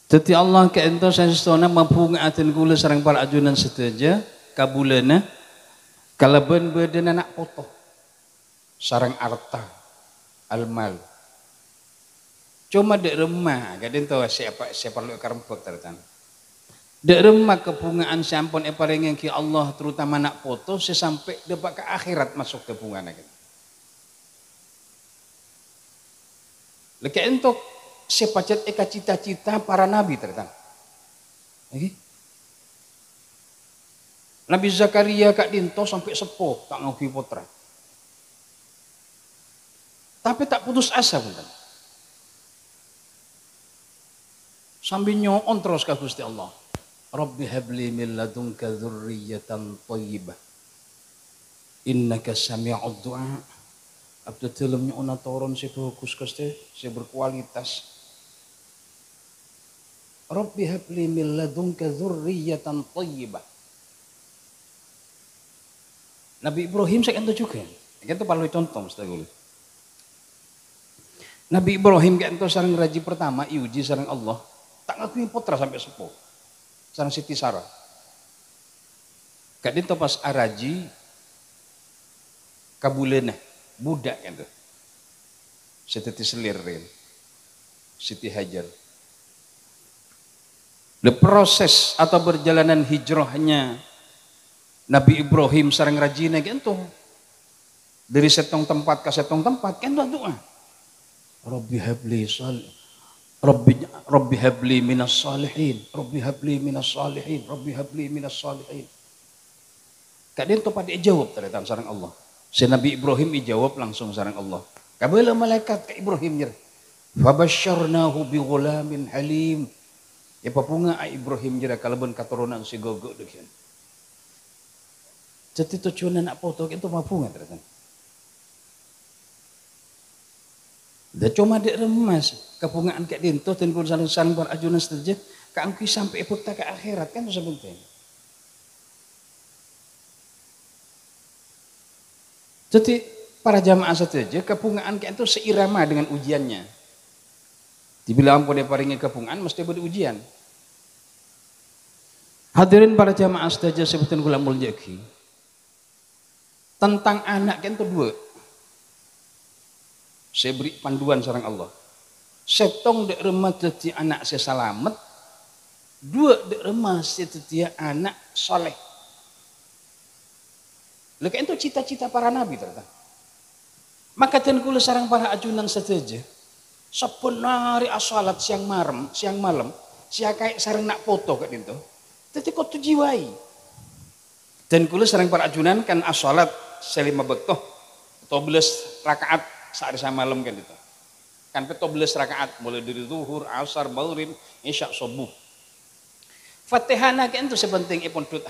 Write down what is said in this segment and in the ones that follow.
Teti Allah ke ento sesona mampu ngaatin kula sareng para ajunan seteja kabulana kalaban badan anak foto sareng arta almal cuma dek remah gadin tahu siapa lu karempot tertan dek remah kepungaan sampun paring ki Allah terutama anak foto sesampai dapat ke akhirat masuk kepungan gitu. Lek entok sepacet eka cita-cita para nabi tertan. Okay? Nabi Zakaria kak dinto sampai sepuh tak ngaupi putra. Tapi tak putus asa pun. Sambil nyoon terus ke Gusti Allah. Rabbi habli min ladunka dzurriyyatan thayyibah. Innaka sami'ud du'a. Abdu dalam nyoon turun si bagus Gusti, si berkualitas. Rabbi habli min ladunka dzurriyyatan thayyibah. Nabi Ibrahim saya itu juga. Itu paling contoh mesti. Nabi Ibrahim kan itu sareng raji pertama iuji sareng Allah. Tak ngakui putra sampai sepuh. Sareng Siti Sarah. Kadin itu pas araji kabulena budak kan tuh. Siti Selirin. Siti Hajar. The proses atau perjalanan hijrahnya Nabi Ibrahim sareng rajina gitu. Dari setong tempat ke setong tempat kan doa. Rabbi habli salih. Rabbi habli minas salihin. Rabbi habli minas salihin. Rabbi habli minas salihin. Kadang tu pada jawab ternyata sareng Allah. Si Nabi Ibrahim dijawab langsung sareng Allah. Kabala malaikat ke Ibrahim jer. Fabasyarnahu bi ghulamin halim. Ya papunga Ibrahim jera kalaban katurunan si gogo dekian. Jadi tujuan nak foto itu papunga ternyata. Dah cuma dek remas kepungaan kayak dinto dan kursan-kursan berajunan saja keangki sampai putta ke akhirat kan itu penting. Jadi para jamaah saja kepungaan kayak itu seirama dengan ujiannya. Dibilang pada paringnya kepungaan mesti berujian. Hadirin para jamaah saja sebutin kula mulyaki. Tentang anak kan itu dua. Saya beri panduan sareng Allah. Setong dek remah jadi anak saya selamat. Dua dek remah jadi anak soleh. Lek itu cita-cita para nabi ternyata. Maka dan kula sareng para ajunan saja. Sebenari asalat siang malam, sia kayak sareng nak foto kat itu. Tapi kok tujiwai. Dan kula sareng para ajunan kan asalat selima bektoh 12 rakaat saat sama malam kan itu. Kan 12 rakaat mulai dari zuhur, asar, maghrib, isya, subuh. Fatihana kan itu sepenting ipun dut.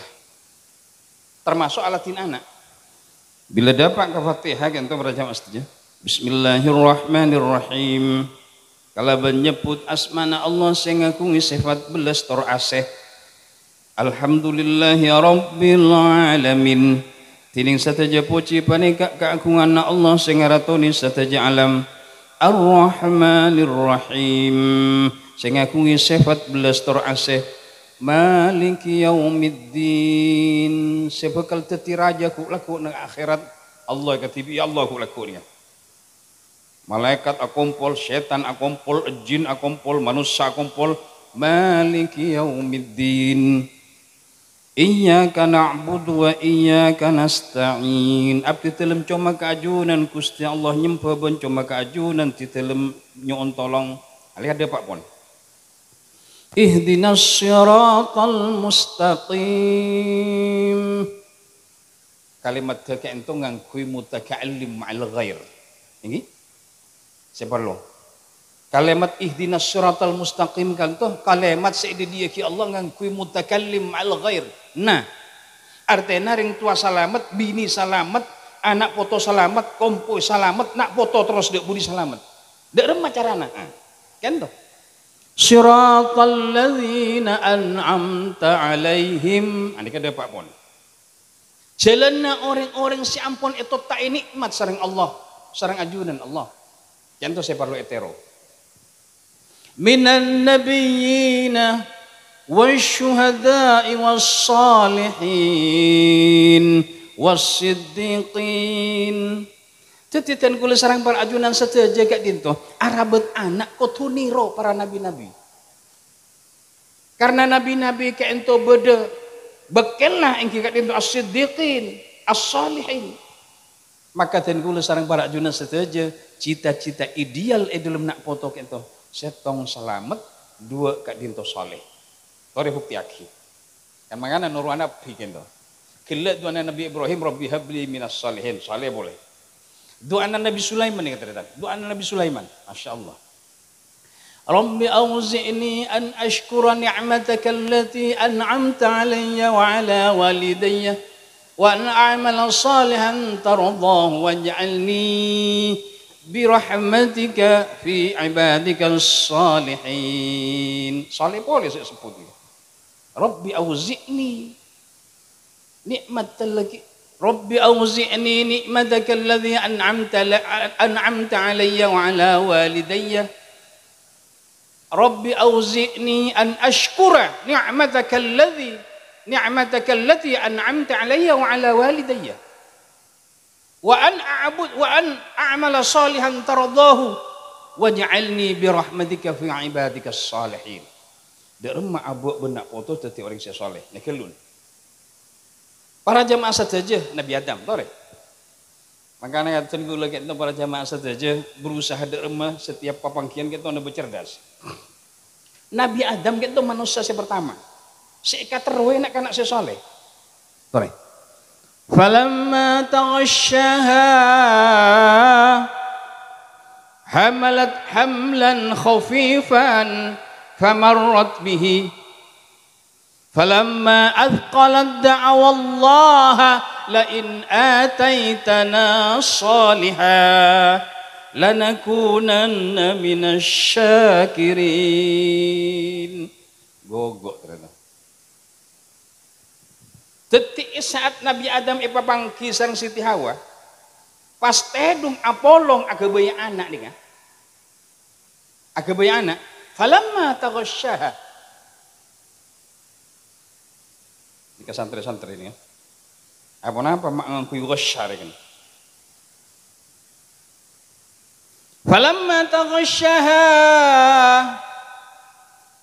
Termasuk alatin anak. Bila dapat ke Fatihah kan itu berjamaah saja. Bismillahirrahmanirrahim. Kalau menyebut asmana Allah sing ngakungi sifat belas tor asih. Alhamdulillahi rabbil alamin. Tining sataja puji panika keagungan Allah sing ngaratoni sataja alam. Ar-Rahmanir-Rahim. Sing ngakungi sifat belas tor asih. Maliki yaumiddin. Sebekal teti raja ku laku nang akhirat. Allah katibi Allah ku laku ni. Malaikat akumpul, setan akumpul, jin akumpul, manusia akumpul. Maliki yaumiddin. Iyyaka na'budu wa iyyaka nasta'in. Abdi telem cuma keajunan Gusti Allah nyempa ben cuma keajunan di telem nyon tolong. Lihat dia Pak pun. Ihdinas siratal mustaqim. Kalimat ke ento ngangkui mutakallim ma'al ghair. Ini siapa lo? Kalimat ihdinas siratal mustaqim kan tuh kalimat seidi ki Allah ngangkui mutakallim al ghair. Nah, artinya ring tua selamat, bini selamat, anak foto selamat, kompo selamat, nak foto terus dek budi selamat. Dek remah carana. Kan tuh. Siratal ladzina an'amta alaihim. Ani kada Pak pun. Jalanna orang-orang si ampun itu tak nikmat sareng Allah, sareng ajunan Allah. Contoh saya perlu etero. minan nabiyyin wasyuhada'i wassalihin wassiddiqin. Tetitan kula sareng para ajunan sedaja gak dinto arabet anak kotuniro para nabi-nabi. Karena nabi-nabi ka ento beda bekellah engki gak dinto as-siddiqin as-salihin. Maka ten kula sareng para ajunan sedaja cita-cita ideal dalam nak foto ento setong selamat dua gak dinto saleh. Tore bukti akhi. Kan mangana nuru anak kento. Kila doa Nabi Ibrahim Rabbi habli minas salihin, saleh boleh. Doa Nabi Sulaiman ni kata doa Nabi Sulaiman, Masya Allah. Rabbi auzi'ni an ashkura ni'mataka allati an'amta alayya wa ala walidayya wa an a'mala salihan tardahu waj'alni birahmatika fi ibadika salihin. Saleh boleh saya sebut ni. Rabbi auzi'ni ni'matal laki Rabbi auzi'ni ni'mataka alladhi an'amta alayya wa ala walidayya. Rabbi auzi'ni an ashkura ni'mataka allati an'amta alayya wa ala walidayya. Wa an a'mala salihan tardahu waj'alni bi rahmatika fi ibadika salihin. Derma abu benak foto teti orang sia soleh. Nekelun. Para jamaah saja Nabi Adam, tahu rek? Makanya kata gula kita para jamaah saja berusaha derma setiap papangkian kita nak bercerdas. Nabi Adam kita manusia yang pertama. Seika terwe nak kanak sia soleh. Tahu rek? Falamma taghasyaha hamalat hamlan khafifan famarrat bihi falamma athqalat da'awa Allah la in ataitana salihan lanakunanna minasyakirin. Gogok ternyata. Detik saat Nabi Adam ipapangki sareng Siti Hawa pas tedung apolong agabaya anak nih kan. Agabaya anak falamma taghasyaha. Ini santri-santri ini ya. Apa mak ngangkuy ghasyar kan. Falamma taghasyaha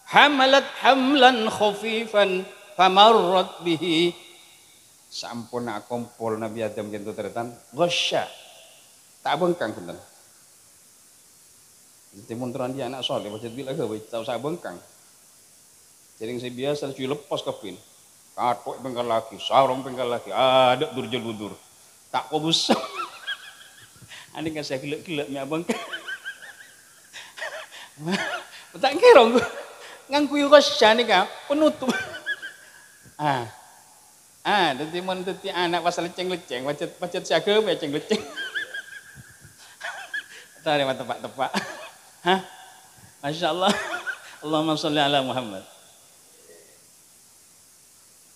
hamalat hamlan khafifan famarrat bihi. Sampun nak kompol Nabi Adam gitu teretan ghasya. Tak bengkang bener. Timun teran dia anak soleh macam bila ke tahu saya bengkang. Jadi saya biasa cuy lepas kapin. Katok penggal lagi, sarung penggal lagi, ada durjul budur. Tak kau busuk. Ani kan saya gelak-gelak mi abang. Tak kira ngangku yo kasane ka penutup. Dadi mun dadi anak pas leceng-leceng, pacet siaga leceng-leceng. Tare tepak-tepak. Masya Allah. Allahumma sholli ala Muhammad.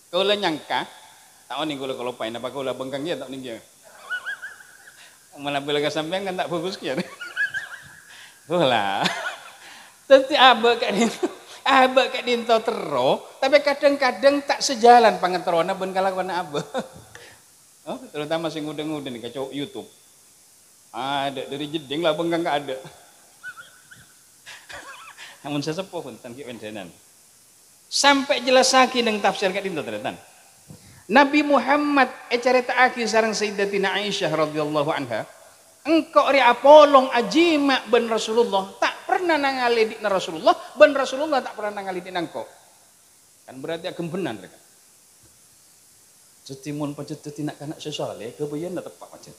Kau lah nyangka, tahu nih kalau pain apa kau lah bengkang dia tak nih dia. Malah bila kesampean kan tak fokus kian. Lah. Tentu abah kat dinto tero, tapi kadang-kadang tak sejalan pangeterona ben kalakuan abah. Oh, terutama sing nguden-nguden nih kacau YouTube. Ada dari jeding lah bengkang gak ada. Namun sesepuh pun tan kiwendenan. Sampai jelas lagi dengan tafsir kat dinto teretan. Nabi Muhammad cerita aki sareng Sayyidatina Aisyah radhiyallahu anha, engkau ri apolong ajima ben Rasulullah tak pernah nangali di Rasulullah ben Rasulullah tak pernah nangali di engkau. Kan berarti agem benan mereka. Cetimun pacet tina kanak sesoleh kebeyan dah tepak pacet.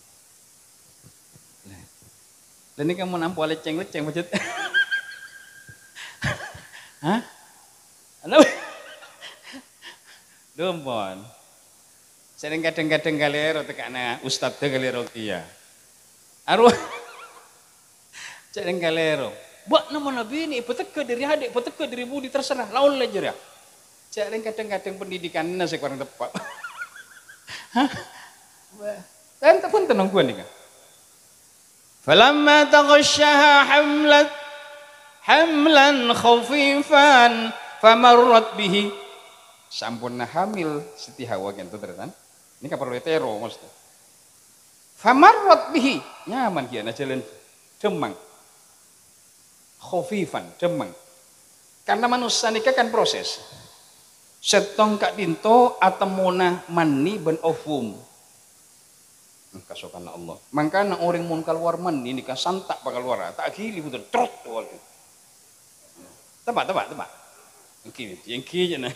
Dan ini kamu nampu leceng-leceng pacet. Hah? Ano? Dompon. Sering kadang-kadang galero tekana ustad teh galero kia. Arwah. Sering galero. Buat nama Nabi ini peteka dari adik, peteka dari budi terserah lawan lejer ya. Sering kadang-kadang pendidikannya sekurang tepat. Hah? Dan tak pun tenang gua nih kan. Falamma taghasyaha hamlat hamlan khafifan famarrat bihi. Sampun hamil Siti Hawa gitu tenan. Ini kapal tero maksudnya. Famarrat bihi, nyaman kieu na jalan demang. Khafifan, demang. Karena manusia nikah kan proses. Setong kak dinto atemona mani ben ovum. Kasokan Allah. Mangkana orang mun keluar mani nikah santak bakal keluar. Tak gili betul trot tuh. Tebak. Yang ki na.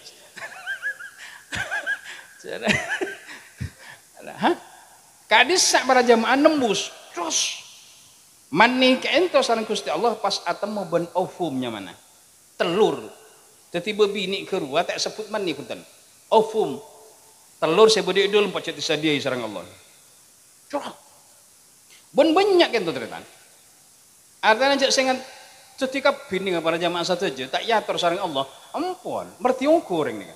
Hah? Kadis sak para jamaah nembus terus mani keento sareng Gusti Allah pas atemu ben ovumnya mana telur jadi bebini kerua tak sebut mani punten ovum telur saya bodi idul pacet disadiai sareng Allah curah ben banyak keento teretan artinya jak sengat ketika bini para jamaah satu aja tak yator sareng Allah ampun mertiung goreng nih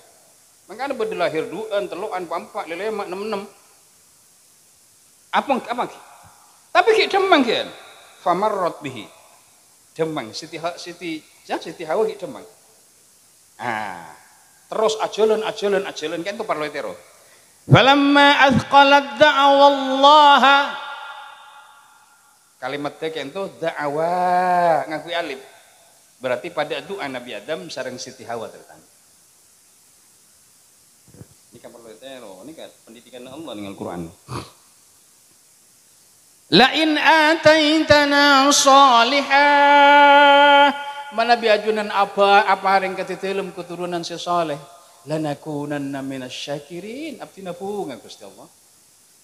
makanya berdilahir duan teluan pampak lelemak 66 apa tapi ki demang kan famarrat bihi demang Siti Hawa ki demang terus ajalan kan itu parlo tero falamma athqalat da'awa Allah kalimat kan itu da'awa ngakui alif berarti pada doa Nabi Adam sareng Siti Hawa tertan ini kan parlo tero ini kan pendidikan Allah dengan Quran. La in ataitana salihah mana biajunan apa haring katitelem keturunan si saleh lanakunanna minasyakirin abtina punga Gusti Allah.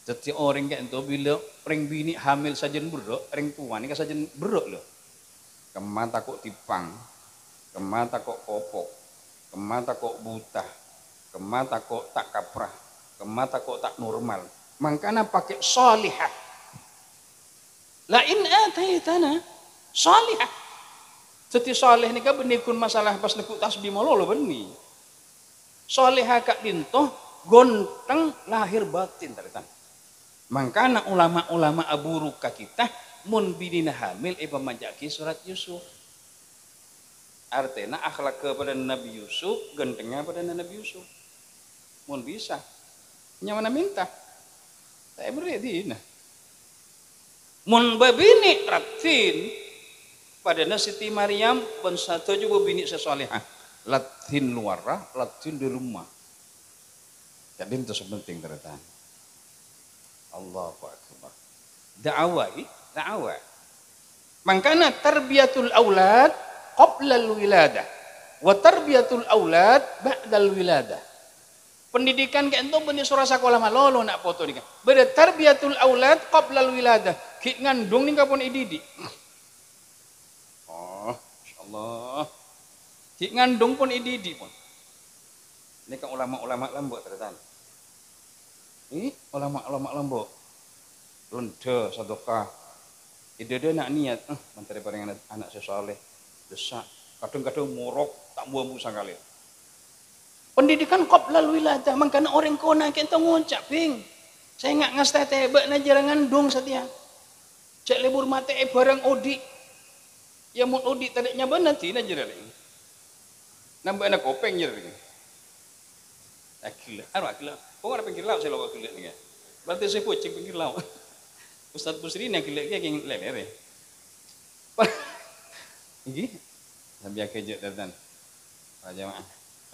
Jadi orang kayak itu bila ring bini hamil sajen berok, ring tua ni sajen berok loh. Kemata kok tipang, kemata kok kopok, kemata kok buta, kemata kok tak kaprah, kemata kok tak normal. Makanya pakai salihah. La in ataitana salihah. Jadi salih ni kan benikun masalah pas nekuk tasbih mololo beni. Salihah kak dintoh gonteng lahir batin teretan. Mangkana ulama-ulama aburuk ka kita mun binina hamil iba majaki surat Yusuf. Artinya akhlak kepada Nabi Yusuf gentengnya pada Nabi Yusuf. Mun bisa. Nyawana minta. Saya beri dina. Mun babini ratin pada Siti Maryam pun satu juga bini sesolehah latin luarah latin di rumah jadi itu sepenting ternyata Allahu Akbar da'awah makanya tarbiyatul aulad qabla al-wiladah wa tarbiyatul aulad ba'da al-wiladah pendidikan kayak itu benih surah sekolah malolo nak foto nih beda tarbiyatul aulad qabla al-wiladah ki ngandung nih kapun ididi oh insyaallah ki ngandung pun ididi pun ini kan ulama-ulama lambok ternyata ini ulama-ulama lambok lenda sadokah ide nak niat menteri paling anak sesoleh desak kadang-kadang morok tak buang sekali pendidikan qabla al-wiladah makanya orang kona kita ngucap ping saya nggak ngasih tebak na jarangan dong setia cek libur mate barang odi ya mun odi tadanya nanti na jaran nambah anak kopeng jaran akila kok ada pinggir laut saya lo akila nih berarti saya kucing pinggir laut Ustadz Busri ini akila dia yang lelere ini sambil kejut dan jamaah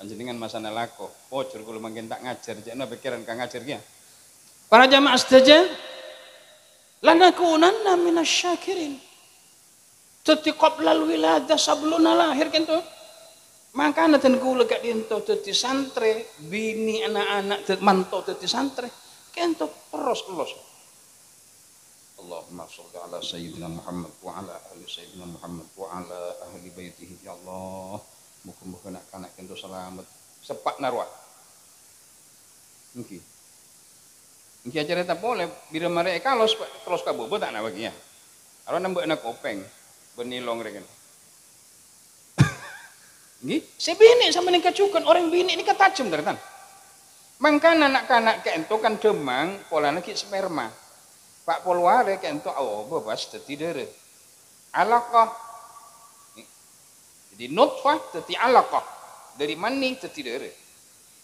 panjenengan masana lako pocur kalau makin tak ngajar jangan pikiran kang ngajar dia para jamaah sedaja lanakunanna minasyakirin teti qabla al-wiladah sabluna lahir kan tuh makanya dan kula gak dinto teti santre bini anak-anak manto teti santre kan tuh terus Allahumma sholli ala sayyidina Muhammad wa ala ahli sayyidina Muhammad wa ala ahli baitihi ya Allah muga-muga anak-anak kento selamat sepak narwa niki acara tak boleh bila mereka kalau kabobo tak nak bagi ya kalau nambah anak kopeng benilong reken nggih si bini sama nikah cukan orang bini ini ketajam ternyata mangkana anak-anak kento kan demang polana ki sperma Pak Polware kento bebas dadi dere alaqah Di nutfah teti alaqah. Dari mani teti dere.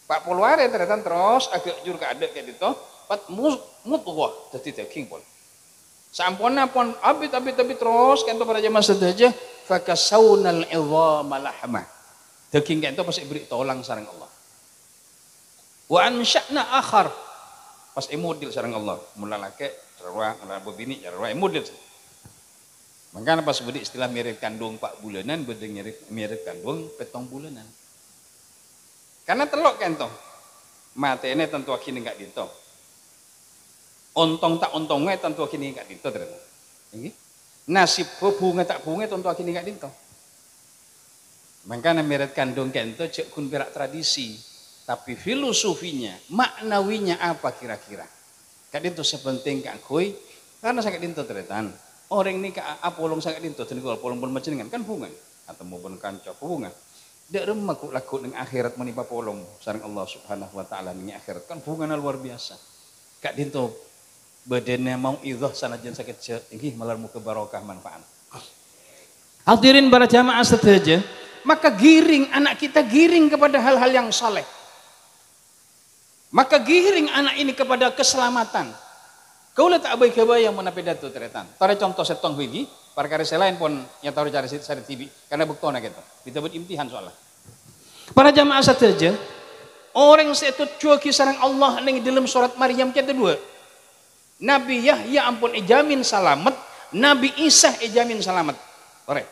40 hari terus agak jur ka ada kayak gitu. Pat mudghah teti daging pun. Sampuna pun abit terus kan pada zaman sedaja fakasaunal idhama lahma. Daging kan pasti beri tolang sareng Allah. Wa ansya'na akhar. Pas model sareng Allah. Mula laki jarwa, mula bini jarwa model. Makanya pas budi istilah mirip kandung 4 bulanan, budi mirip kandung 7 bulanan. Karena telok kan toh. Mate ini tentu akhirnya enggak dito. Ontong tak ontongnya tentu akhirnya enggak dito ternyata. Ini nasib bunga tak bunga tentu akhirnya enggak dito. Makanya mirip kandung kan toh cek kun perak tradisi. Tapi filosofinya, maknawinya apa kira-kira? Kadin itu sepenting kak koi, karena sangat dinto ternyata. Orang ini kak apolong sangat dinto, dan kalau polong pun macengan kan bunga, atau maupun kanca bunga. Tidak remah kok laku dengan akhirat menimpa polong, sareng Allah Subhanahu Wa Taala dengan akhirat kan bunga luar biasa. Kak dinto badannya mau idoh sanajan sakit tinggi malah muka barokah manfaat. Hadirin para jamaah sedaja, maka giring anak kita giring kepada hal-hal yang saleh. Maka giring anak ini kepada keselamatan. Kau lihat abai kebayang menapidato teretan. Tare contoh setong bigi, perkara selain pun yang tahu cari TV karena buktona gitu. Kita buat imtihan soalnya. Para jamaah saja, orang setut cuaki sarang Allah ning dalam surat Maryam kita 2. Nabi Yahya ampun ijamin selamat, Nabi Isa ijamin selamat. Ore.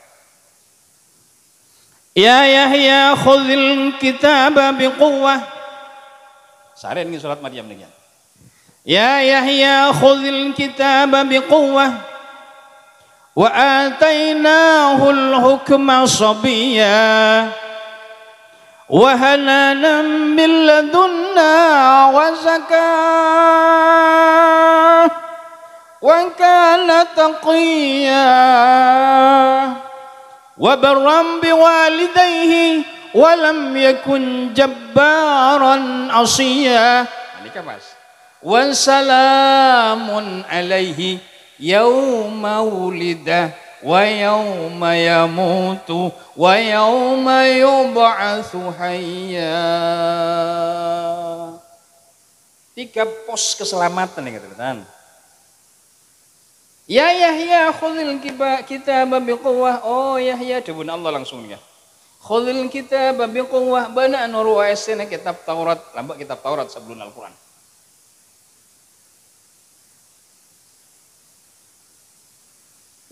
Ya Yahya khudhil kitaba biquwwah. Saren ini surat Maryam nih. Ya Yahya khudhil kitaba biquwwah wa atainahu al-hukma sabiyya wa hananan min ladunna wa zakah wa kana taqiyya wa barram biwalidayhi walam yakun jabbaran asiya. Ini kan mas. Wassalamun alaihi yauma wulida wa yauma yamutu wa yauma yub'atsu hayya. 3 pos keselamatan nih teman-teman. Ya Yahya khudhil kitaba biquwwah. Oh Yahya debun Allah langsung nih. Khudhil kitaba biquwwah bana nuru asna kitab Taurat, lambak kitab Taurat sebelum Al-Qur'an.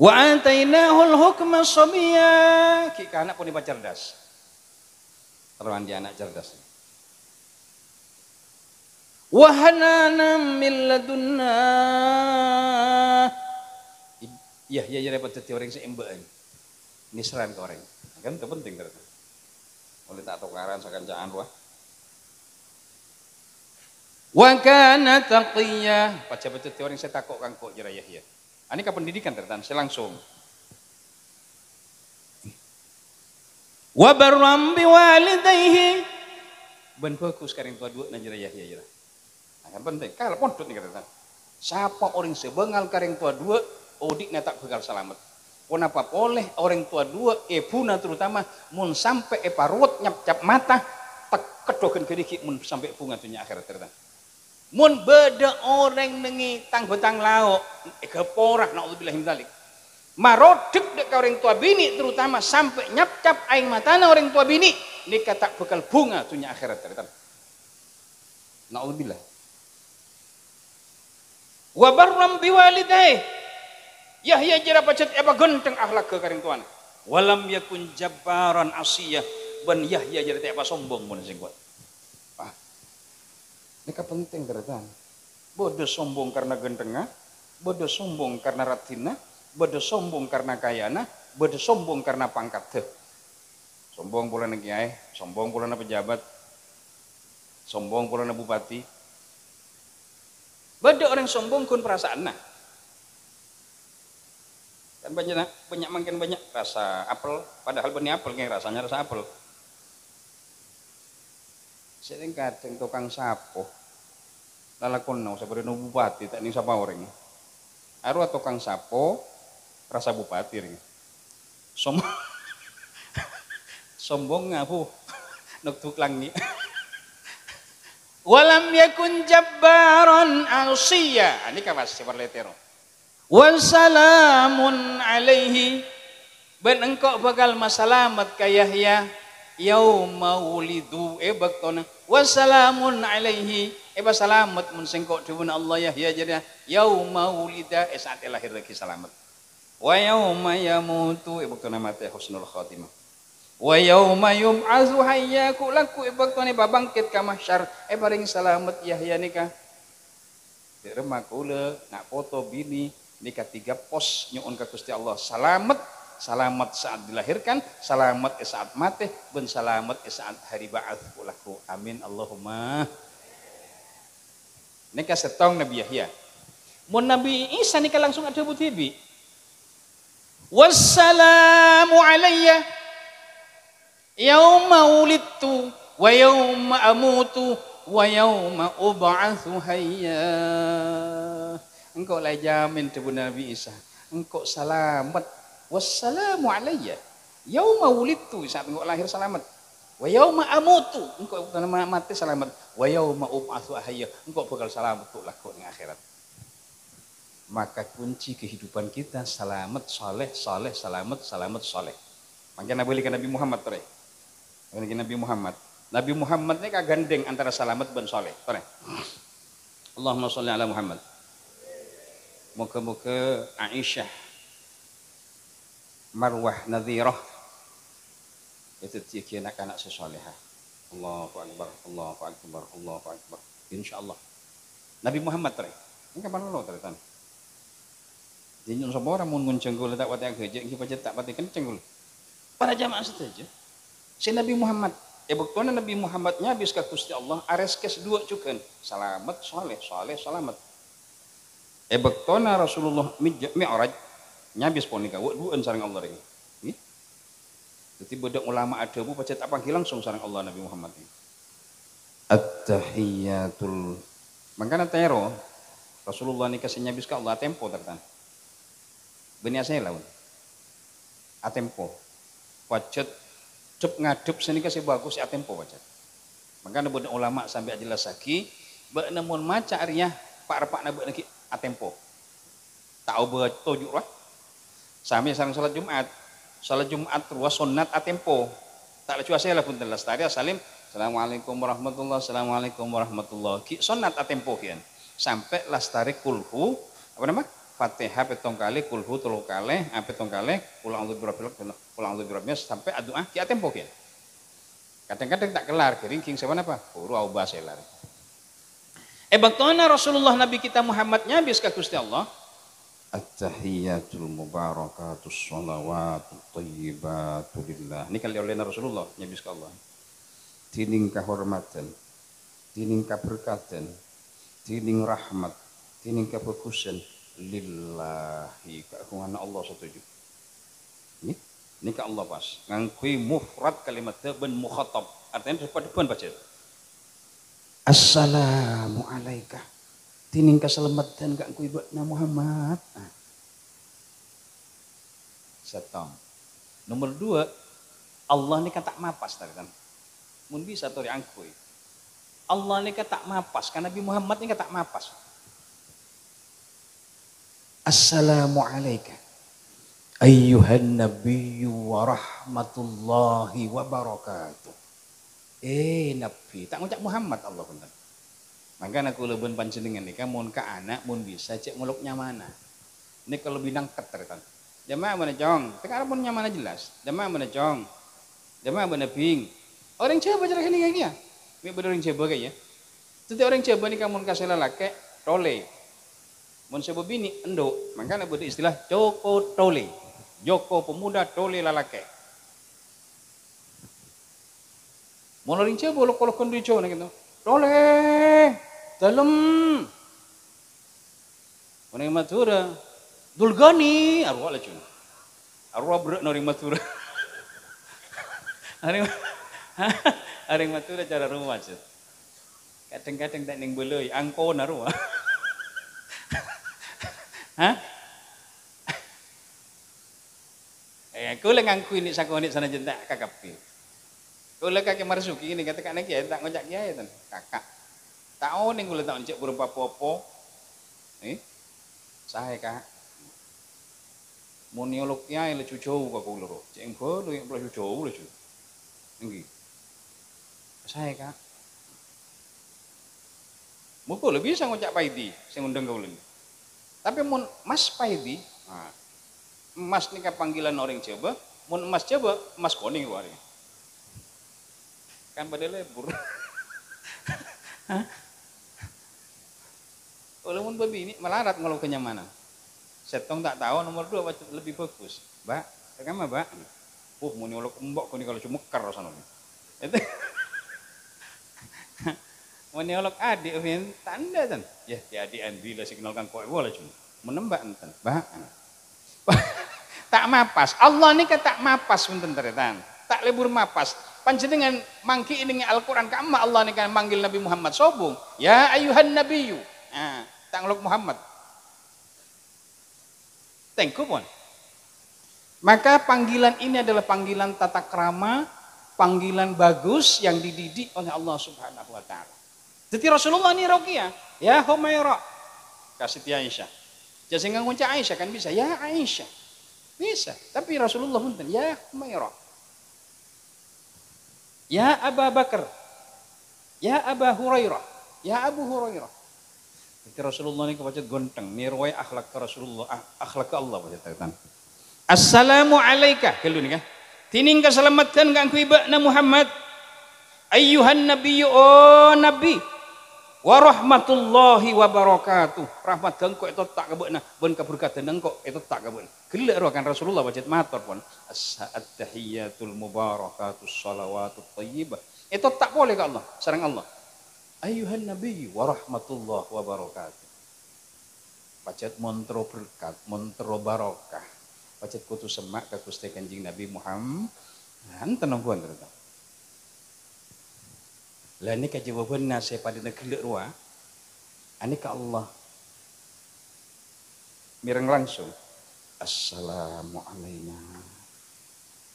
Wa atainahu al-hukma sabiyya. Ki anak pun dibaca cerdas. Teruan dia anak cerdas. Wa hananan min ladunna. Ya dapat dadi orang seembaan. Nisran ke orang. Kan itu penting ternyata. Oleh tak tukaran sakancaan wah. Wa kana taqiyya. Baca-baca teori saya takok kang kok jera Yahya. Ini ke pendidikan ternyata saya langsung. Wa barram biwalidayhi. Ben bagus karing tua dua najira Yahya jera. Kan penting. Kalau pondok nih ternyata. Siapa orang sebengal karing tua dua odik tak bakal selamat. Kenapa boleh orang tua 2 ebuna terutama mun sampai parut nyap-nyap mata tak kedogen geriki mun sampai bunga dunia akhirat ternyata. Mun beda orang nengi tang betang lauk keporah naudzubillah min dzalik. Marodek dek orang tua bini terutama sampai nyap-nyap aing matana orang tua bini nikah tak bakal bunga dunia akhirat ternyata. Naudzubillah. Wa barram biwalidayhi. Yahya jira pacet apa genteng akhlak ke karing tuan. Walam yakun jabbaran asiyah. Ben Yahya jira apa sombong mun sing kuat. Ah. Nika penting ternyata. Bodoh sombong karena gentengah, bodoh sombong karena ratina, bodoh sombong karena kayana, bodoh sombong karena pangkat. Sombong pula na kiai, sombong pula na pejabat, sombong pula na bupati. Bodoh orang sombong kun perasaan nah. Kan banyak makin banyak rasa apel, padahal benih apel kayak rasanya rasa apel. Sering kadang tukang sapo, lalakon nau seperti nu bupati, tak nih sapa orang. Aru tukang sapo, rasa bupati ring. Sombong ngapu. Nuktuk langi. Walam yakun jabbaran asiya. Ini kawas seperletero. Wassalamun alaihi. Ben engkau bakal masalamat ka Yahya yauma wulidu baktona. Wassalamun alaihi. Salamat mun sengkok dibun Allah Yahya jadi yauma wulida saat lahir lagi selamat. Wa yauma yamutu baktona mati husnul khatimah. Wa yauma yub'atsu hayya kulaku baktone babangkit ka mahsyar paring salamet Yahya nikah. Direma kula nak foto bini nikah 3 pos nyuun ka Gusti Allah. Salamet saat dilahirkan, salamet saat mati, ben salamet saat hari ba'ats kulaku. Amin Allahumma. Nikah setong Nabi Yahya. Mun Nabi Isa nikah langsung ada butibi. Wassalamu alayya yauma wulidtu wa yauma amutu wa yauma ub'atsu hayya. Engkau lah jamin tu Nabi Isa. Engkau selamat. Wassalamu alayya yauma wulidtu saat engkau lahir selamat. Wa yauma amutu engkau mati selamat. Wa yauma ub'atsu hayya engkau bakal selamat tu laku di akhirat. Maka kunci kehidupan kita selamat saleh selamat saleh. Makanya Nabi Muhammad tore. Nabi Muhammad ini kagandeng antara salamet dan soleh. Allahumma sholli ala Muhammad. Muka-muka Aisyah Marwah Nadhirah itu tiga anak-anak sesolehah. Allahu akbar, Allahu akbar, Allahu akbar. Insyaallah. Nabi Muhammad tadi. Ini kapan lo tadi tan? Jadi semua orang mun cenggul tak wati agak iki pancet tak pati kenceng. Para jamaah saja. Si Nabi Muhammad, bektona Nabi Muhammadnya habis ka Gusti Allah ares kes 2 cukeun. Salamet saleh salamet. Bektona Rasulullah Mi'raj nyabis ponika dueun sareng Allah rek. Nggih. Dadi budak ulama adabu pacet apa langsung sareng Allah Nabi Muhammad. At-tahiyatul. Mangkana tero Rasulullah nikah nyabis ka Allah tempo tertan. Benih saya lawan. Atempo. Pacet cep ngadep seni kasih bagus atempo baca. Makanya budak ulama sampai jelas lagi, namun maca arya pak nabe lagi atempo. Tahu betul juga. Sampai sareng salat Jumat ruas sunat atempo. Tak lucu saya lah pun telas tadi salim. Assalamualaikum warahmatullahi. Ki sunat atempo kian. Sampai lastari kulhu apa nama? Fatihah petong kali, kulhu 3 kali, petong kali, pulang birabnya sampai doa ki atempo kian. Kadang-kadang tak kelar, keringking sebenarnya apa? Huru au baselar. Baktona Rasulullah Nabi kita Muhammadnya habis ka Gusti Allah. At-tahiyatul mubarakatus shalawatut thayyibatu lillah. Ini kali oleh Rasulullah habis ka Allah. Dining kahormatan, dining kaberkatan, dining rahmat, dining kebagusan lillahi keagungan Allah setuju. Ini ke Allah pas. Ngangkui mufrad kalimat ben mukhatab. Artinya depan baca. Assalamu alaika. Tining keselamatan gak kui buat Muhammad. Setong. Nomor 2, Allah ini kan tak mapas tadi kan. Mun bisa tori angkui. Allah ini kan tak mapas, karena Nabi Muhammad ini kan tak mapas. Assalamu alaika ayyuhan nabiyyu wa rahmatullahi wa barakatuh. Nabi tak ngucap Muhammad Allah pun. Maka aku lebih panjenengan nih mun ka anak mun bisa cek muluknya mana. Ini kalau binang keterikan. Jamaah mana jong, tekan pun mana jelas. Jamaah mana jong. Jamaah mana bing. Orang coba cara ini kayak dia. Ini bener orang coba kayaknya. Setiap orang coba nih kamu kasih lelaki tole. Mun sebab bini endo, makanya ada istilah Joko Tole. Joko pemuda Tole lalaki. Mun orang coba bolok-bolok kondico gitu. Tole, dalam. Orang Madura, Dulgani, arwah lah cun. Arwah berat orang Madura. Orang Madura cara rumah cun. Kadang-kadang tak ning beloi, angko narua. Hah? Aku lang angku ini sakoni sana jendak kakapil. Kula kakek marsuki ini kata kakek kiai tak ngojak kiai ten. Kakak. Tahu ning kula tak oncek berupa popo. Saya kak. Moniolog kiai le jauh kak kula ro. Cek engko lu yang plus jauh le. Nggih. Saya kak. Mugo lebih bisa ngocak Paidi, sing undang kula. Tapi mun Mas Paidi, Mas nika panggilan orang Jawa, mun Mas Jawa, Mas Koning wari. Kan pada lebur. Kalau mun babi ini melarat kalau kenyamanan. Setong tak tahu nomor 2 lebih bagus. Mbak, kan Mbak. Muni olok mbok kuni kalau cuma mekar sana. Itu. Muni olok adik tanda kan. Ya, adik Andi lah signal kan kok boleh cuma. Menembak enten. Mbak. Tak mapas. Allah ni tak mapas punten teretan. Tak lebur mapas. Panjenengan mangki ini Al-Qur'an ka Allah ni kan manggil Nabi Muhammad sobung. Ya ayuhan nabiyyu. Tak ngelok Muhammad. Tengku pun. Maka panggilan ini adalah panggilan tata krama, panggilan bagus yang dididik oleh Allah Subhanahu wa taala. Jadi Rasulullah ini Roqiyah, ya Humairah. Kasih Aisyah. Jadi enggak ngucap Aisyah kan bisa, ya Aisyah. Bisa, tapi Rasulullah pun ya Humairah. Ya Abu Bakar. Ya Abu Hurairah. Ya Abu Hurairah. Jadi Rasulullah ini kebaca gonteng, nirwai akhlak Rasulullah, akhlak Allah baca. Assalamu alaika, kalau ni kan. Tining keselamatan kang kuibana Muhammad. Ayyuhan nabiyyu oh nabi. Wa rahmatullahi wa barakatuh. Rahmat kang kok itu tak kabena, ben kaberkatan kok itu tak kabena. Gelek ro kan Rasulullah baca matur pun. At-tahiyyatul mubarakatus shalawatut thayyibah. Itu tak boleh ke Allah, sareng Allah. Ayyuhan nabiyyu wa rahmatullahi wa barakatuh. Bacet montro berkat, montro barokah. Bacet kutu semak ke Gusti Kanjeng Nabi Muhammad. Enten nongkuan terus. Lah ini jawaban nase pada negeri ruah. Ani ke Allah. Mireng langsung. Assalamualaikum.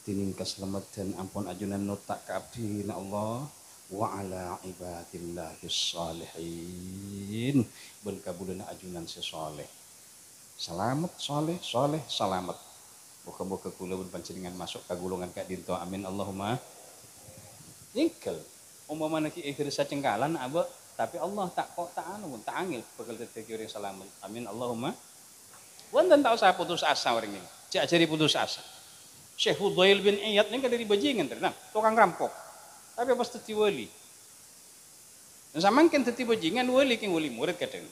Tining keselamatan ampun ajunan notak ke abdi Allah. Wa ala ibadillahis salihin. Ben kabulana ajunan sesoleh. Selamat soleh selamat. Muka-muka kula pun panjenengan masuk ke golongan kak dinto amin Allahumma. Ingkel. Umpama ki ikhir sacengkalan aba tapi Allah tak kok tak anu pun tak angil bakal dadi orang selamat. Amin Allahumma. Wonten tak usah putus asa orang ini. Cek ajari putus asa. Syekh Fudail bin Iyad ning dari bajingan tenan, tukang rampok. Tapi pas dadi wali. Samangken dadi bajingan wali king wali murid kadang.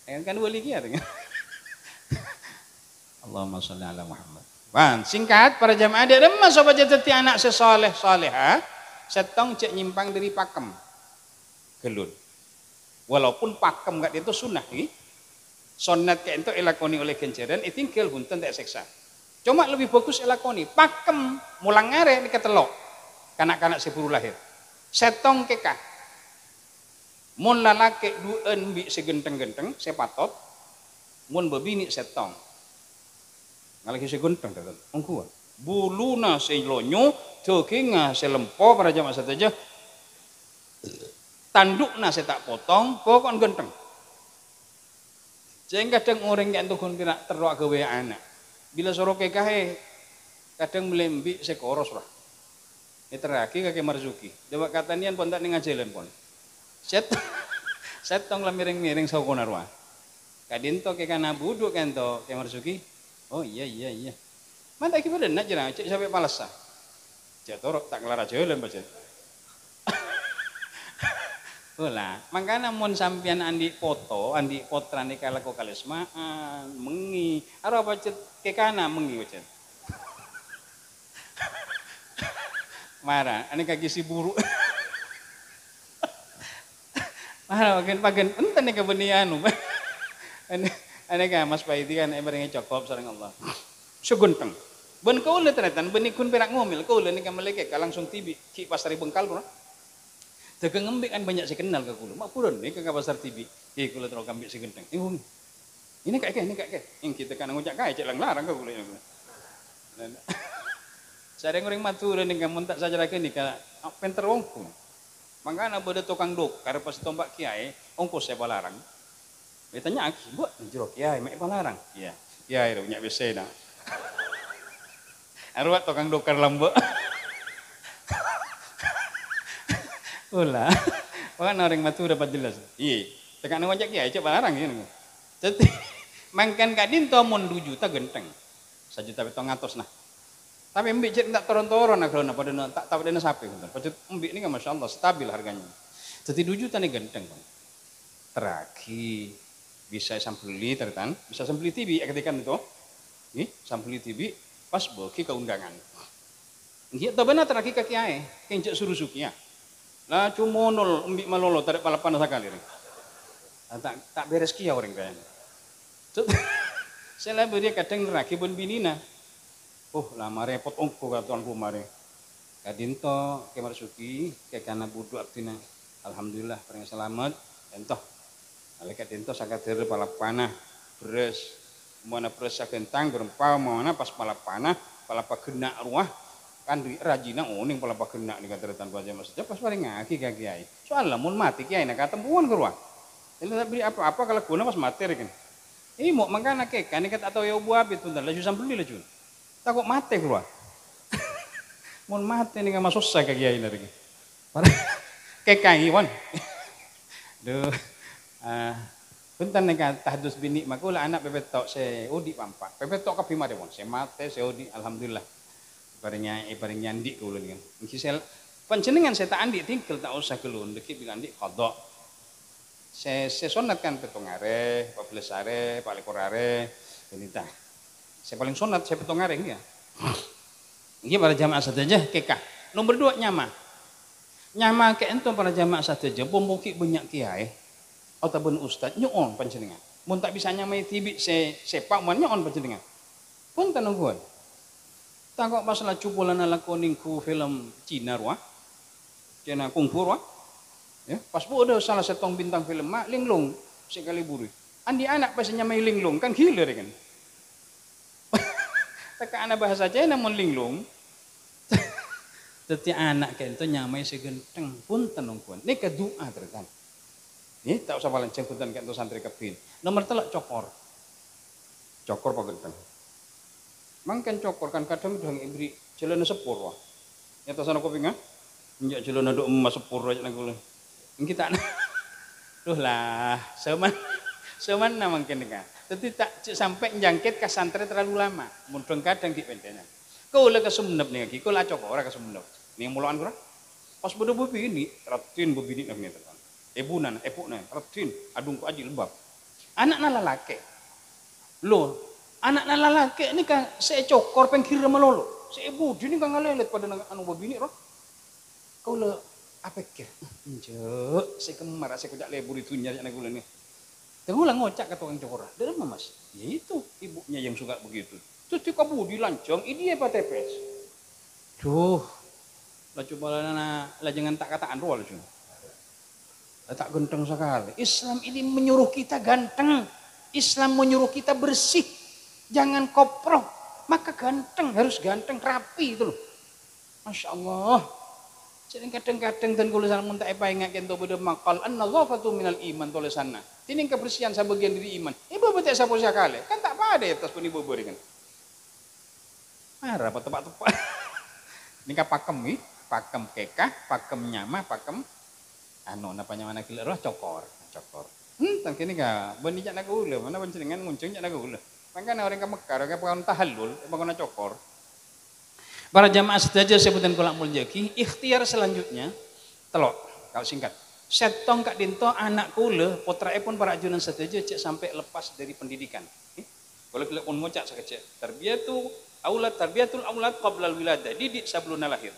Kan wali ki ada. Allahumma sholli ala Muhammad. Wan, singkat para jamaah dia remas sobat jadi anak sesoleh soleha, setong cek nyimpang dari pakem. Gelun. Walaupun pakem gak itu sunnah nih. Sunnat kayak itu elakoni oleh ganjaran, itu tinggal hunten tak seksa. Cuma lebih bagus elakoni. Pakem mulang ngare di ketelok. Kanak-kanak seburu lahir. Setong kekah. Mun lalake duen bi segenteng-genteng, sepatot. Mun bebini setong. Ngalagi segenteng tetan. Ongkuan. Buluna selonyo, dagingna selempo para jamaah saja. Tandukna saya tak potong, pokok genteng. Jangan kadang orang yang tukun pirak terluak gawe anak. Bila sorok kekahe, kadang melembi sekoros lah. Ini terakhir kakek Marzuki. Dewa katanian pun tak ngajalan pun. Set tong lah miring-miring sa konarwa. Kadinto ke kana buduk kanto ke Marzuki. Oh iya. Mana ki pada nak jera cek sampai palasa. Cek torok tak kelar jalan baca. Olah, makanya mun sampean andi foto, andi potra nih kalau kok kalismaan, mengi, aro bacet ke kana mengi bacet. Marah, ane kaki si buru. Marah bagian enten nih kebenianu. Ane ka Mas Paidi kan emerenge cokop sareng Allah. Sugenteng. Ben kaula teretan benikun perak ngomel kaula nih ka meleke ka langsung tibi ki pasar Bengkal bro. Dagang ngembik kan banyak sih kenal ke kulo. Mak purun nih ke pasar TV. Kulo terus ngembik sih genteng. Ini kayak. Yang kita kan ngucap kayak cek larang ke kulo. Saya orang matur ning mun tak saja lagi nika penter ongko. Mangkana bade tukang dok karena pas tombak kiai ongko saya balarang. Ditanya aki, "Bu, jero kiai mek balarang?" Iya. Kiai nya bese na. Arwah tukang dokar lambe. Ulah. Kan orang matur dapat jelas. Iya. Tekan ngajak kiai cek balarang ya. Jadi mangkan kadin to mun 2 juta genteng. 1 juta 700 nah. Tapi mbik cek tak toron-toron nah kalau pada tak tahu dana sapi ngoten. Pacet mbik ini kan masyaallah stabil harganya. Jadi 2 juta nih genteng. Teragi bisa sampeli tertan, bisa sampeli TV ketika itu. Nggih, sampeli TV pas bagi keundangan. Nggih, to benar teragi ke kiai, kencek suruh sukia. Lah cuma nol mbik malolo tarik palapan sakali. Tak beres kia orang kayaknya. Saya beri kadang neraki pun binina. Oh lama repot ongko katuan kumare. Kadinto kemar suki ke kana budu abdina. Alhamdulillah paling selamat. Entoh. Alek kadinto sakader pala panah beres. Mana beres sakentang berempau mana pas pala panah pala pagenak ruah kan rajina uning pala pagenak ni kata tanpa aja maksudnya pas paling ngaki ke kiai. Soal lamun mati kiai nak ketemuan ke ruah. Ini tak beri apa-apa kalau guna pas mati kan. Ini mau mangkana kekan ikat atau ya buah itu dah laju sambil laju. Takut mati keluar. Mau mati ni kan masuk saya ke kiai lagi. Kekan iwan. Duh. Bentar nih kan tahdus bini makulah anak pepetok saya odi pampak. Pepetok kapi made wong. Saya mati saya odi alhamdulillah. Ibaring nyandi kulo ni kan. Mungkin saya panjenengan saya tak andi tinggal tak usah kelun deki bilang andi kodok. Saya sunat kan petongare, Pak Blesare, Pak Lekorare, ini dah. Saya paling sunat saya petongare ini ya. Ini para jamaah saja kekah. Nomor 2 nyama. Nyama ke ento para jamaah saja pemuki banyak kiai ataupun ustad nyon panjenengan. Mun tak bisa nyamai tibi sepak mun nyon panjenengan. Pun tanungguan. Tak kok masalah cupulan ala koningku film Cina ruah. Cina kungfu ruah. Ya, pas ada salah satu bintang film mak linglung sekali buri. Andi anak pas nyamai linglung kan gila kan. Teka anak bahasa Cina namun linglung. Teti anak kan itu nyamai segenteng pun tenungkuan. Ini kedua terkan. Ini tak usah paling jengkutan kan itu santri kebin. Nomor 3 cokor. Cokor pak genteng. Mangkan cokor kan kadang udah ngibri jalan sepur wah. Nyata sana kopi nggak? Injak jalan ada emas sepur aja nangkul. Kita duh lah seman namang kene kan tapi tak sampai jangkit ke santri terlalu lama mundeng kadang di pendenya kau lah ke Sumenep nih lagi kau lah cokor ke Sumenep nih mulaan kura pas bodoh bobi ini ratin bobi ini namanya teman ebunan epuknya ratin adung ku aji lebab anak nala laki lo anak nala laki ini kan saya cokor pengkir melolo saya ibu ini kan ngalelet pada anu bobi ini roh kau lah apa kira? Njok, saya kemar, saya kejak lebur itu nyari anak gula nih. Tengok lah ngocak ke tukang cokor. Dari mana mas? Ya itu ibunya yang suka begitu. Terus dia kabur dilancong, ini apa tepes? Duh, lah coba lah jangan tak kataan roh lah cuma. Tak ganteng sekali. Islam ini menyuruh kita ganteng. Islam menyuruh kita bersih. Jangan koproh. Maka ganteng, harus ganteng, rapi itu loh. Masya Allah. Jadi kadang-kadang dan kulisan muntah apa yang ngaken to beda makal an-nadhafatu minal iman tulisanna. Tining kebersihan sebagian dari iman. Ibu betek sapo sakale. Kan tak pada atas pun ibu beri kan. Marah apa tepak-tepak. Nika pakem nih, pakem kekah, pakem nyama, pakem anu napa nyama nak roh cokor. Tak kini ka bani jak nak ulah, mana panjenengan muncung jak nak ulah. Mangkana orang ka Mekar, ka pangon tahallul, pangon cokor. Para jamaah sedaja sebutan kolak muljaki, ikhtiar selanjutnya telok, kalau singkat. Setong kak dinto anak kula, putrae pun para ajunan sedaja cek sampai lepas dari pendidikan. Kalau kita pun ngocak sekecil, tarbiyatul aulad qabla wilada, didik sebelum lahir.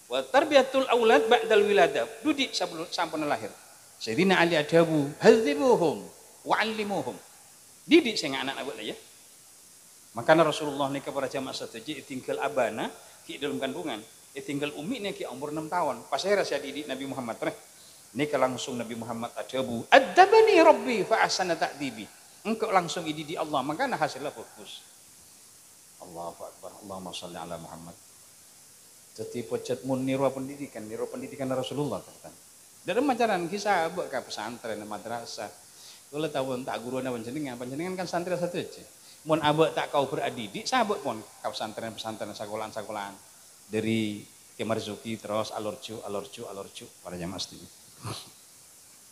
Wa tarbiyatul aulad ba'dal wilada, didik sebelum sampun lahir. Sayyidina Ali adabu, hadzibuhum wa'allimuhum. Didik saya anak buat ya. Makanya Rasulullah ni kepada jamaah sedaja tinggal abana ki dalam kandungan, tinggal umi ni ki umur 6 tahun. Pas saya rasa didik Nabi Muhammad ni langsung Nabi Muhammad adabu, adabani Rabbi fa ahsana ta'dibi. Engkau langsung didik Allah, makanya hasilnya fokus. Allahu Akbar. Allahumma shalli ala Muhammad. Jadi pocet mun niru pendidikan Rasulullah kata. Dari macaran kisah abek ka pesantren madrasah. Kula tahu tak guru na panjenengan kan santri satu aja. Mun abek tak kau beradidik, sabek pun ka pesantren sekolahan-sekolahan. Dari Kemarzuki terus alorju para jamaah setuju.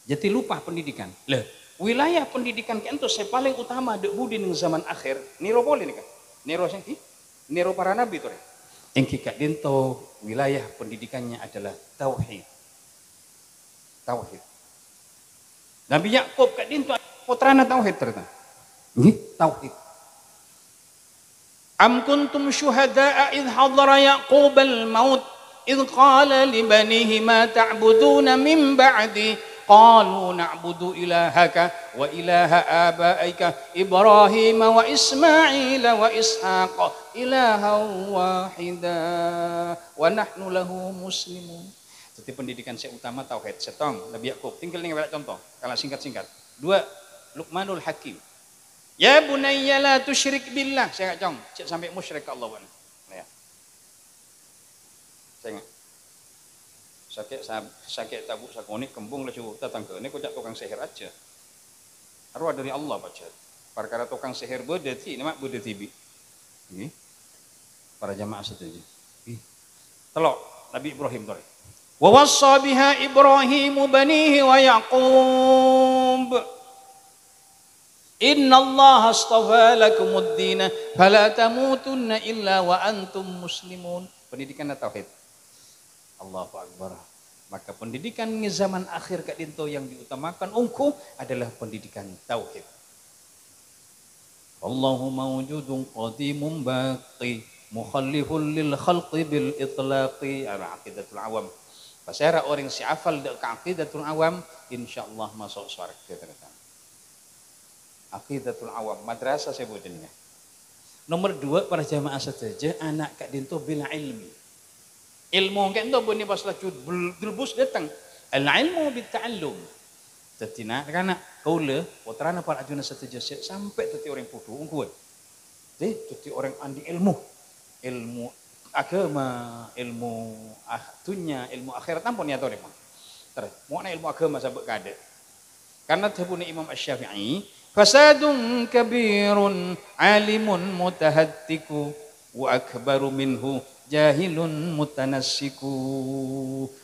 Jadi lupa pendidikan. Lah, wilayah pendidikan itu saya paling utama dek budi ning zaman akhir. Niro boleh nih kan? Niro para nabi tuh. Engki kak dinto wilayah pendidikannya adalah tauhid. Tauhid. Nabi Yakub kak dinto putrana tauhid ternyata. Tauhid. Am kuntum syuhada'a idh hadara Yaqub al-maut idh qala li banihi ma ta'buduna min ba'di قالوا نعبد إلهك وإله آبائك إبراهيم وإسماعيل وإسحاق إلها واحدا ونحن له مسلمون. Jadi pendidikan saya utama tauhid. Setong Nabi Yakub. Tinggal nih contoh. Kalau singkat-singkat. 2 Luqmanul Hakim. Ya bunayya la tusyrik billah. Saya enggak cong. Cek sampai musyrik ke Allah. Ya. Saya enggak. Sakit tabuk sakonik kembung lesu tetangga ini kocak tukang sihir aja. Arwah dari Allah baca. Perkara tukang sihir bedeti, nama bedeti bi. Ini para jamaah setuju. Telok Nabi Ibrahim tore. Wa wassa biha Ibrahimu banihi wa Yaqub. Inna Allah astafa lakumud dina fala tamutunna illa wa antum muslimun. Pendidikan tauhid. Allahu Akbar. Maka pendidikan zaman akhir kak dinto yang diutamakan ungku adalah pendidikan tauhid. Allahu mawjudun qadimun baqi mukhallifun lil khalqi bil itlaqi aqidatul awam. Pasara orang si hafal dak aqidatul awam insyaallah masuk surga ternyata. Aqidatul awam madrasah saya buatnya. Nomor 2 para jamaah saja anak kak dinto bila ilmi. Ilmu kan tu bunyi pas laju delbus datang. Al-ilmu bit-ta'allum. Jadi nak kana kaula putrana para ajuna setuju sampai teti orang putu ungkuan. Teti orang andi ilmu. Ilmu agama, ilmu dunia, ilmu akhirat ampun ya tore. Terus mau ilmu agama sabek kade. Karena tabune Imam Asy-Syafi'i, fasadun kabirun alimun mutahattiku wa akbaru minhu jahilun mutanassiku.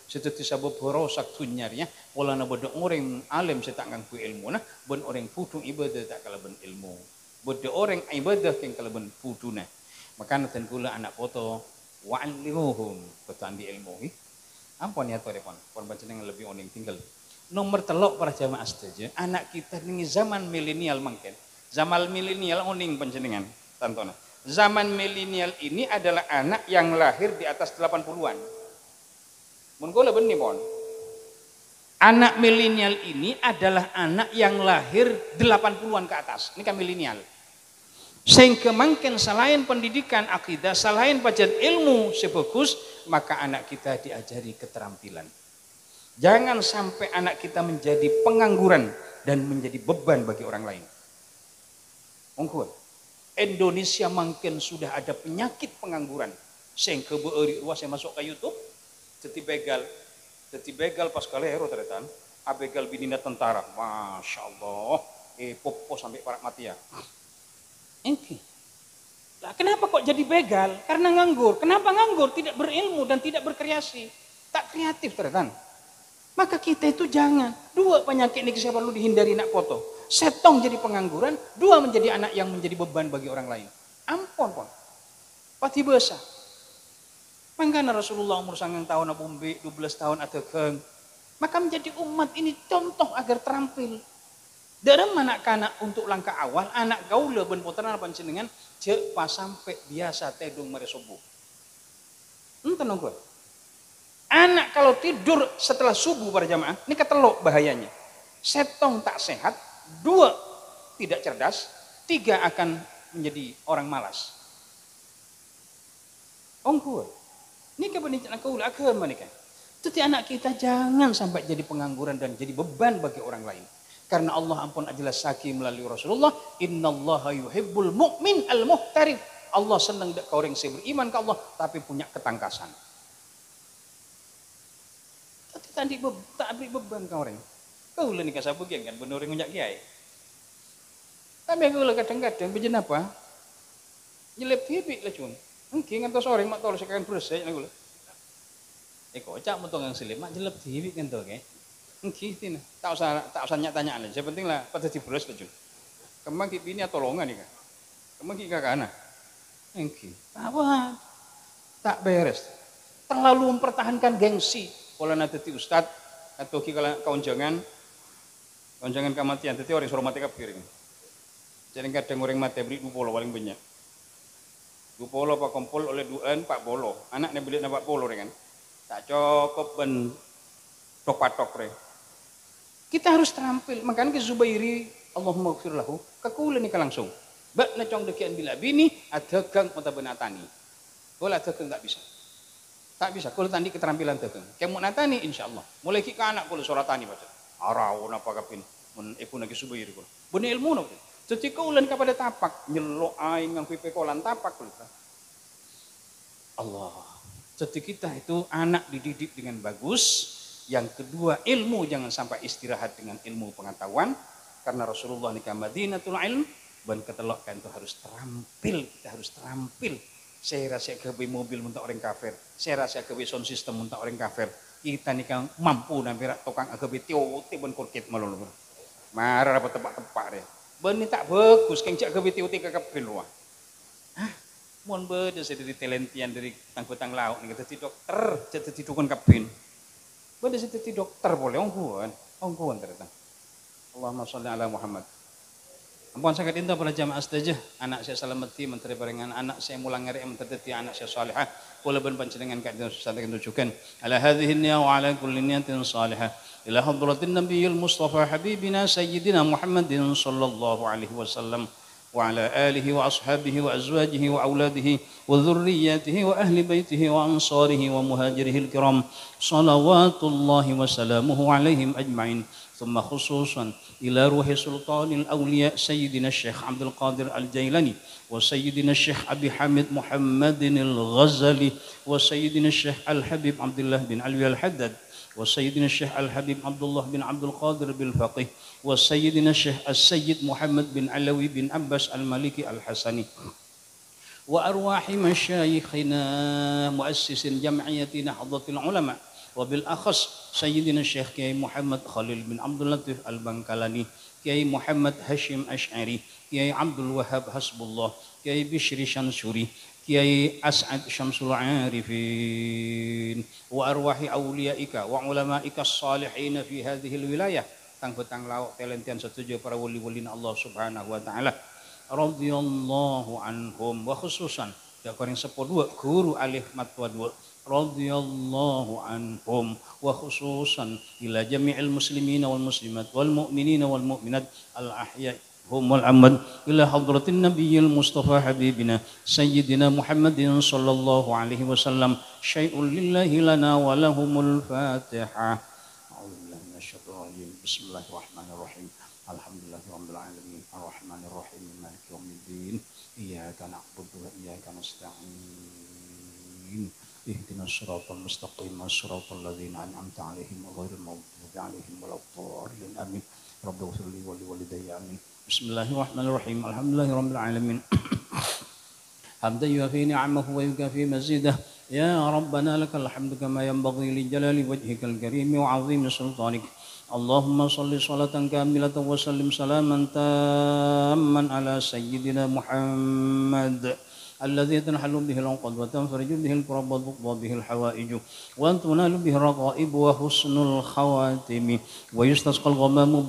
Setelah sabab rosak dunyanya pola na bodo orang alim setak ngangku ilmu nah ben orang putu ibadah tak kalaban ilmu bodo orang ibadah yang kalaban putu nah maka nanten kula anak foto wa'allimuhum betan di ilmu ampun ya torepon pon panjenengan lebih oning tinggal nomor telok para jamaah setuju anak kita ning zaman milenial mangken zaman milenial oning panjenengan tantona. Zaman milenial ini adalah anak yang lahir di atas 80-an. Mun kula benih pon. Anak milenial ini adalah anak yang lahir 80-an ke atas. Ini kan milenial. Sehingga mungkin selain pendidikan akidah, selain pelajaran ilmu sebagus, maka anak kita diajari keterampilan. Jangan sampai anak kita menjadi pengangguran dan menjadi beban bagi orang lain. Ongkuan. Indonesia makin sudah ada penyakit pengangguran. Sehingga beuri ruas yang masuk ke YouTube, jadi begal pas kalero teretan, abegal binina tentara, masya Allah, popo sampai parak mati ya. Engki. Lah kenapa kok jadi begal? Karena nganggur. Kenapa nganggur? Tidak berilmu dan tidak berkreasi, tak kreatif teretan. Maka kita itu jangan. 2 penyakit ini siapa perlu dihindari nak foto. Setong jadi pengangguran, 2 menjadi anak yang menjadi beban bagi orang lain. Ampun pon. Pati besar. Mangkana Rasulullah umur 9 tahun abumbi 12 tahun atekeung. Maka menjadi umat ini contoh agar terampil. Dalam anak-anak untuk langkah awal anak gaula ben putrana panjenengan cek pas sampai biasa tedung mere subuh. Enten nongko. Anak kalau tidur setelah subuh para jamaah, ini ketelok bahayanya. Setong tak sehat, 2 tidak cerdas, 3 akan menjadi orang malas. Ongkuan. Ini kebenaran kaula agama nih kan. Jadi anak kita jangan sampai jadi pengangguran dan jadi beban bagi orang lain. Karena Allah ampun ajelas saki melalui Rasulullah, innallaha yuhibbul mu'min al-muhtarif. Allah senang dak orang yang beriman ke Allah tapi punya ketangkasan. tak beri beban kau orang. Kau lah nikah sabu kan benar orang ngajak kiai. Tapi aku lah kadang-kadang bejen apa? Nyelip TV lah cun. Engki ngantos sore mak tol sekarang bersih aku lah. Kocak motong yang selip mak nyelip TV kan tuh ke. Engki tina. Tak usah tanya aja. Yang penting lah pada dibres lah cun. Kemang ki bini tolongan nih kan. Kemang ki kakana. Engki. Apa? Tak beres. Terlalu mempertahankan gengsi. Kalau nanti ustad atau kalau kaunjangan kematian, jadi orang suruh mati kapiring. Jadi kadang orang mati beri 20 paling banyak. 20 pak kumpul oleh duaan 40. Anaknya beli 40 kan. Tak cukup ben tok patok re. Kita harus terampil. Makanya ke Zubairi, Allahumma gfir lahu, kekulan nikah langsung. Bak necong dekian bila bini ada gang mata benatani. Kalau ada gang tak bisa. Tak bisa, kalau tadi keterampilan dagang. Kamu natani insyaallah. Mulai ki anak kalau suratani baca. Arau napa kapin mun ibu nagi Zubairi kula. Benih ilmu napa. Jadi kaulan kepada tapak nyelok aing nganggo pekolan tapak kula. Allah. Jadi kita itu anak dididik dengan bagus. Yang kedua ilmu jangan sampai istirahat dengan ilmu pengetahuan. Karena Rasulullah nikah Madinatul Ilm. Dan ketelokkan itu harus terampil. Kita harus terampil. Saya rasa gawe mobil untuk orang kafir. Saya rasa gawe sound system untuk orang kafir. Kita nih kan mampu nampi tukang gawe tiuti ben kurkit malu. Marah apa tepak-tepak deh. Benih tak bagus keng cak gawe tiuti ke kafir luah. Hah? Mohon beda saya dari talentian dari tangkutang lauk nih kita dokter jadi dukun kafir. Beda saya jadi dokter boleh ongguan ternyata. Allahumma sholli ala Muhammad. Ampun sakit inta pada jamaah saja. Anak saya salamati menteri barengan anak saya mulang ngari menteri anak saya salihah. Kula ben panjenengan kadang sampaikan tujukan. Ala hadhihi niyya wa ala kulli niyatin salihah. Ila hadratin nabiyil mustafa habibina sayyidina Muhammadin sallallahu alaihi wasallam wa ala alihi wa ashabihi wa azwajihi wa auladihi wa dhurriyyatihi wa ahli baitihi wa ansarihi wa muhajirihi al-kiram. Salawatullahi wa salamuhu alaihim ajma'in. ثم خصوصا إلى روح سلطان الأولياء سيدنا الشيخ عبد القادر الجيلاني وسيدنا الشيخ أبي حامد محمد الغزالي وسيدنا الشيخ الحبيب عبد الله بن علوي الحداد وسيدنا الشيخ الحبيب عبد الله بن عبد القادر بالفقيه وسيدنا الشيخ السيد محمد بن علوي بن عباس المالكي الحسني وأرواح مشايخنا مؤسس جمعية نهضة العلماء وبالأخص سيدنا الشيخ كي محمد خليل بن عبد اللطيف البنكالاني كي محمد هاشم أشعري كي عبد الوهاب حسب الله كي بشري شنسوري كي أسعد شمس العارفين وأرواح أوليائك وعلمائك الصالحين في هذه الولاية tang lauk talentian setuju para wali-wali Allah Subhanahu wa taala radhiyallahu anhum wa khususan ya koreng sepodua guru alif matwa dua radhiyallahu anhum wa khususan ila jami'il muslimina wal muslimat wal mu'minina wal mu'minat al ahya hum wal amwat ila hadratin nabiyil mustafa habibina sayyidina Muhammadin sallallahu alaihi wasallam syai'un lillahi lana wa lahumul fatihah. A'udzubillahi minasyaitonir rajim. Bismillahirrahmanirrahim. Alhamdulillahirabbil alamin arrahmanir rahim maliki yaumiddin iyyaka na'budu wa iyyaka nasta'in. Ihdinas siratal mustaqim siratal ladzina an'amta 'alaihim ghairil maghdubi 'alaihim waladdallin amin. Rabbighfir li wa liwalidayya amin. Bismillahirrahmanirrahim. Alhamdulillahirabbil alamin. Hamdan yuwafi ni'amahu wa yukafi mazidah. Ya Rabbana lakal hamdu kama yanbaghi li jalali wajhikal karim wa 'azimi sultanik. Allahumma salli salatan kamilatan wa sallim salaman tamman ala sayyidina Muhammad الذي تنحل به العقد وتنفرج به الكرب وتقضى به الحوائج وتنال به الرغائب وحسن الخواتم ويستسقى الغمام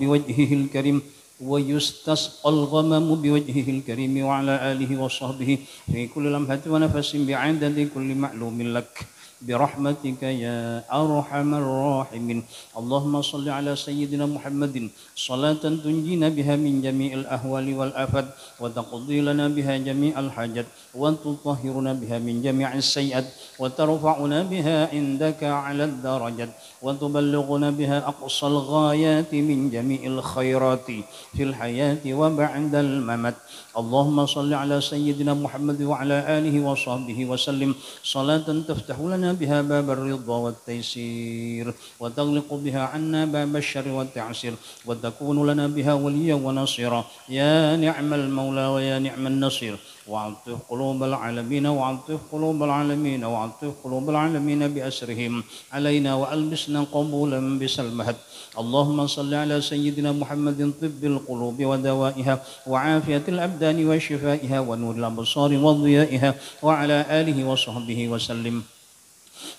بوجهه الكريم وعلى آله وصحبه في كل لمحة ونفس بعدد كل معلوم لك برحمتك يا أرحم الراحمين. اللهم صل على سيدنا محمد صلاة تنجينا بها من جميع الأهوال والآفات وتقضي لنا بها جميع الحاجات وتطهرنا بها من جميع السيئات وترفعنا بها عندك على الدرجات وتبلغنا بها أقصى الغايات من جميع الخيرات في الحياة وبعد الممات. اللهم صل على سيدنا محمد وعلى آله وصحبه وسلم صلاة تفتح لنا بها باب الرضا والتيسير وتغلق بها عنا باب الشر والتعسير وتكون لنا بها وليا ونصيرا يا نعم المولى ويا نعم النصير وعطف قلوب العالمين وعطف قلوب العالمين وعطف قلوب العالمين بأسرهم علينا وألبسنا قبولا بسلمهت اللهم صل على سيدنا محمد طب القلوب ودوائها وعافية الأبدان وشفائها ونور الأبصار وضيائها وعلى آله وصحبه وسلم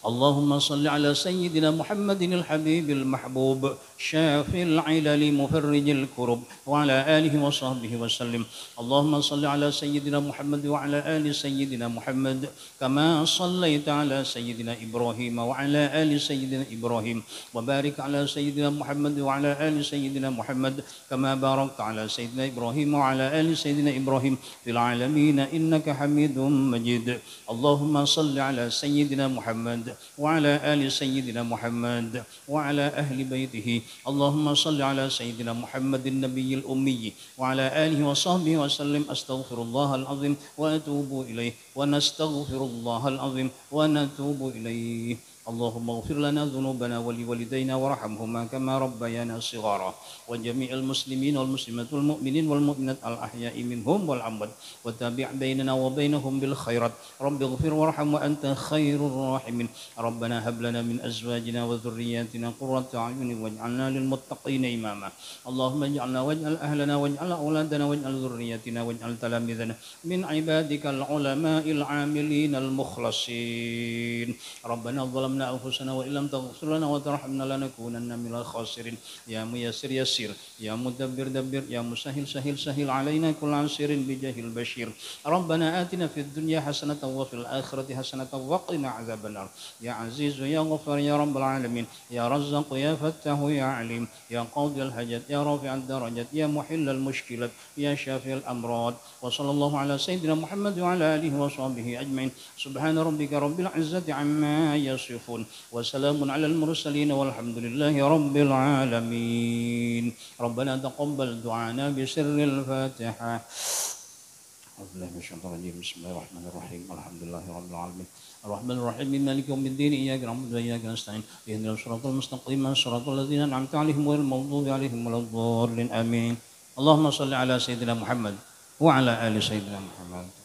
اللهم صل على سيدنا محمد الحبيب المحبوب شافي العلل مفرج الكرب وعلى آله وصحبه وسلم اللهم صل على سيدنا محمد وعلى آل سيدنا محمد كما صليت على سيدنا إبراهيم وعلى آل سيدنا إبراهيم وبارك على سيدنا محمد وعلى آل سيدنا محمد كما باركت على سيدنا إبراهيم وعلى آل سيدنا إبراهيم في العالمين إنك حميد مجيد اللهم صل على سيدنا محمد وعلى آل سيدنا محمد وعلى أهل بيته اللهم صل على سيدنا محمد النبي الأمي وعلى آله وصحبه وسلم أستغفر الله العظيم وأتوب إليه ونستغفر الله العظيم ونتوب إليه اللهم اغفر لنا ذنوبنا ولوالدينا وارحمهما كما ربيانا صغارا وجميع المسلمين والمسلمات والمؤمنين والمؤمنات الأحياء منهم والأموات وتابع بيننا وبينهم بالخيرات رب اغفر وارحم وأنت خير الراحمين ربنا هب لنا من أزواجنا وذرياتنا قرة أعين واجعلنا للمتقين إماما اللهم اجعلنا واجعل أهلنا واجعل أولادنا واجعل ذرياتنا واجعل تلاميذنا من عبادك العلماء العاملين المخلصين ربنا ظلمنا أنفسنا وإن لم تغفر لنا وترحمنا لنكونن من الخاسرين يا ميسر يسر يا مدبر دبر يا مسهل سهل سهل علينا كل عسير بجاه البشير ربنا آتنا في الدنيا حسنة وفي الآخرة حسنة وقنا عذاب النار يا عزيز يا غفار يا رب العالمين يا رزاق يا فتاح يا عليم يا قاضي الحاجات يا رافع الدرجات يا محل المشكلات يا شافي الأمراض وصلى الله على سيدنا محمد وعلى آله وصحبه أجمعين سبحان ربك رب العزة عما يصفون وسلام على المرسلين والحمد لله رب العالمين ربنا تقبل دعانا بسر الفاتحة أعوذ بالله من الشيطان الرجيم بسم الله الرحمن الرحيم الحمد لله رب العالمين الرحمن الرحيم مالك يوم الدين إياك نعبد وإياك نستعين اهدنا الصراط المستقيم صراط الذين أنعمت عليهم غير المغضوب عليهم ولا الضالين آمين اللهم صل على سيدنا محمد وعلى آل سيدنا محمد